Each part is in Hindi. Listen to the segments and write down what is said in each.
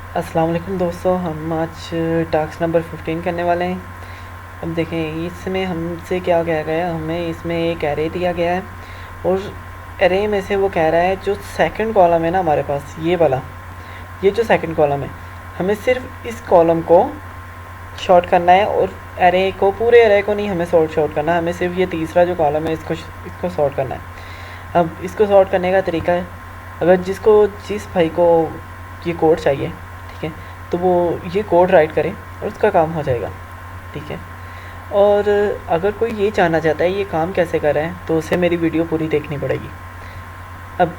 अस्सलाम वालेकुम दोस्तों, हम आज टास्क नंबर 15 करने वाले हैं। अब देखें इसमें हमसे क्या कहा गया, हमें इसमें एक एरे दिया गया है और एरे में से वो कह रहा है जो सेकंड कॉलम है ना हमारे पास, ये वाला, ये जो सेकंड कॉलम है, हमें सिर्फ इस कॉलम को शॉर्ट करना है और एरे को, पूरे एरे को नहीं हमें शॉर्ट करना है, हमें सिर्फ ये तीसरा जो कॉलम है इसको शॉर्ट करना है। अब इसको शॉर्ट करने का तरीका है, अगर जिस भाई को ये कोड चाहिए, ठीक है, तो वो ये कोड राइट करे और उसका काम हो जाएगा, ठीक है। और अगर कोई ये जानना चाहता है ये काम कैसे कर रहे हैं तो उसे मेरी वीडियो पूरी देखनी पड़ेगी। अब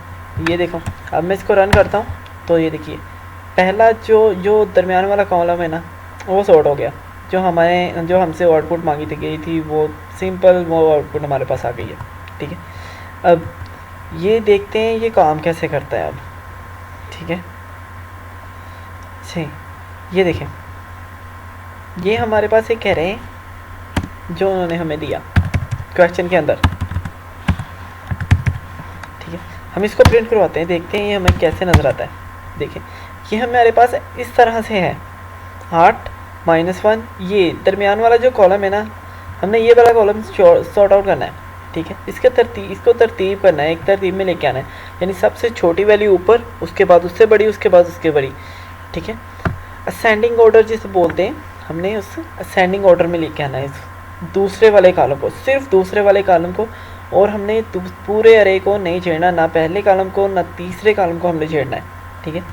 ये देखो, अब मैं इसको रन करता हूँ तो ये देखिए पहला जो दरमियान वाला कॉलम है ना वो सॉर्ट हो गया। जो हमसे आउटपुट मांगी गई थी वो सिंपल वो आउटपुट हमारे पास आ गई है, ठीक है। अब ये देखते हैं ये काम कैसे करता है अब, ठीक है। जी, ये देखें, ये हमारे पास एक कह रहे हैं जो उन्होंने हमें दिया क्वेश्चन के अंदर, ठीक है। हम इसको प्रिंट करवाते हैं, देखते हैं ये हमें कैसे नज़र आता है। देखें ये हमारे पास इस तरह से है 8 -1, ये दरमियान वाला जो कॉलम है ना, हमने ये वाला कॉलम सॉर्ट आउट करना है, ठीक है। इसको तरतीब करना है, एक तरतीब में लेके आना है, यानी सबसे छोटी वैल्यू ऊपर, उसके बाद उससे बड़ी, उसके बाद उसके बड़ी, ठीक है। असेंडिंग ऑर्डर जिसे बोलते हैं, हमने उस असेंडिंग ऑर्डर में लेके आना है इस दूसरे वाले कॉलम को, सिर्फ दूसरे वाले कॉलम को। और हमने पूरे अरे को नहीं छेड़ना, ना पहले कॉलम को ना तीसरे कॉलम को हमने छेड़ना है, ठीक है।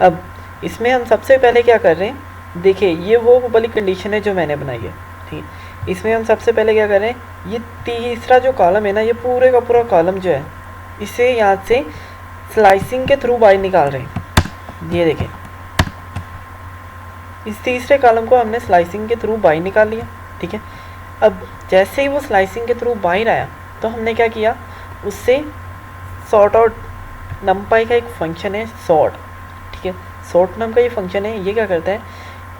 अब इसमें हम सबसे पहले क्या कर रहे हैं, देखिए ये वो वाली कंडीशन है जो मैंने बनाई है, ठीक है। इसमें हम सबसे पहले क्या कर रहे हैं, ये तीसरा जो कॉलम है ना, ये पूरे का पूरा कॉलम जो है, इसे यहाँ से स्लाइसिंग के थ्रू बाहर निकाल रहे हैं। ये देखें, इस तीसरे कॉलम को हमने स्लाइसिंग के थ्रू बाहर निकाल लिया, ठीक है। अब जैसे ही वो स्लाइसिंग के थ्रू बाहर आया तो हमने क्या किया, उससे सॉर्ट आउट नंपाई का एक फंक्शन है सॉर्ट, ठीक है। सॉर्ट नाम का ये फंक्शन है, ये क्या करता है,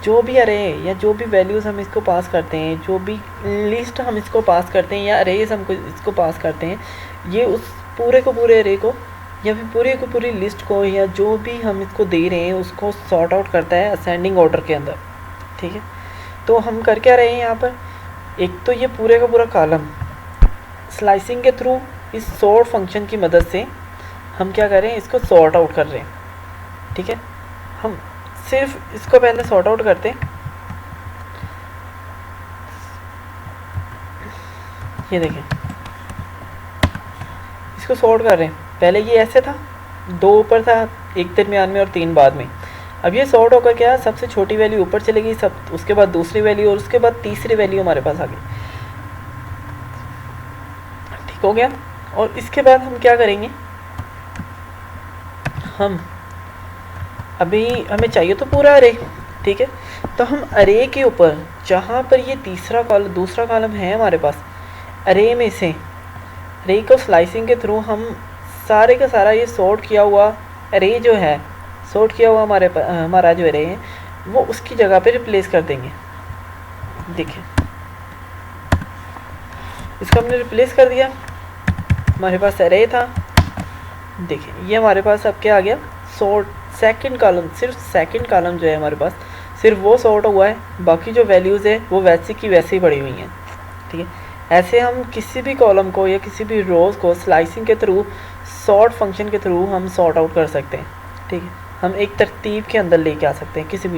जो भी अरे या जो भी वैल्यूज़ हम इसको पास करते हैं, जो भी लिस्ट हम इसको पास करते हैं या अरेज हम इसको पास करते हैं, ये उस पूरे को पूरे अरे को या फिर पूरी को पूरी लिस्ट को या जो भी हम इसको दे रहे हैं उसको सॉर्ट आउट करता है असेंडिंग ऑर्डर के अंदर, ठीक है। तो हम कर क्या रहे हैं यहाँ पर, एक तो ये पूरे का पूरा कॉलम स्लाइसिंग के थ्रू इस सॉर्ट फंक्शन की मदद से हम क्या कर रहे हैं, इसको सॉर्ट आउट कर रहे हैं, ठीक है। हम सिर्फ इसको पहले सॉर्ट आउट करते हैं, ये देखें इसको सॉर्ट कर रहे हैं। पहले ये ऐसे था, 2 ऊपर था, 1 दरमियान में और 3 बाद में। अब ये सॉर्ट होकर क्या, सबसे छोटी वैल्यू ऊपर चलेगी, सब उसके बाद दूसरी वैल्यू और उसके बाद तीसरी वैल्यू हमारे पास आ गई, ठीक हो गया। और इसके बाद हम क्या करेंगे, हम अभी हमें चाहिए तो पूरा अरे, ठीक है। तो हम अरे के ऊपर जहाँ पर ये दूसरा कॉलम है हमारे पास, अरे में से अरे को स्लाइसिंग के थ्रू हम सारे का सारा ये सॉर्ट किया हुआ अरे जो है, सॉर्ट किया हुआ हमारा जो अरे है वो उसकी जगह पे रिप्लेस कर देंगे। देखिए इसको हमने रिप्लेस कर दिया, हमारे पास अरे था, देखिए ये हमारे पास अब क्या आ गया, सॉर्ट सेकंड कॉलम, सिर्फ सेकंड कॉलम जो है हमारे पास सिर्फ वो सॉर्ट हुआ है, बाकी जो वैल्यूज़ है वो वैसे की वैसे ही पड़ी हुई हैं, ठीक है। ऐसे हम किसी भी कॉलम को या किसी भी रोज़ को स्लाइसिंग के थ्रू सॉर्ट फंक्शन के थ्रू हम सॉर्ट आउट कर सकते हैं, ठीक है। हम एक तरतीब के अंदर लेके आ सकते हैं किसी भी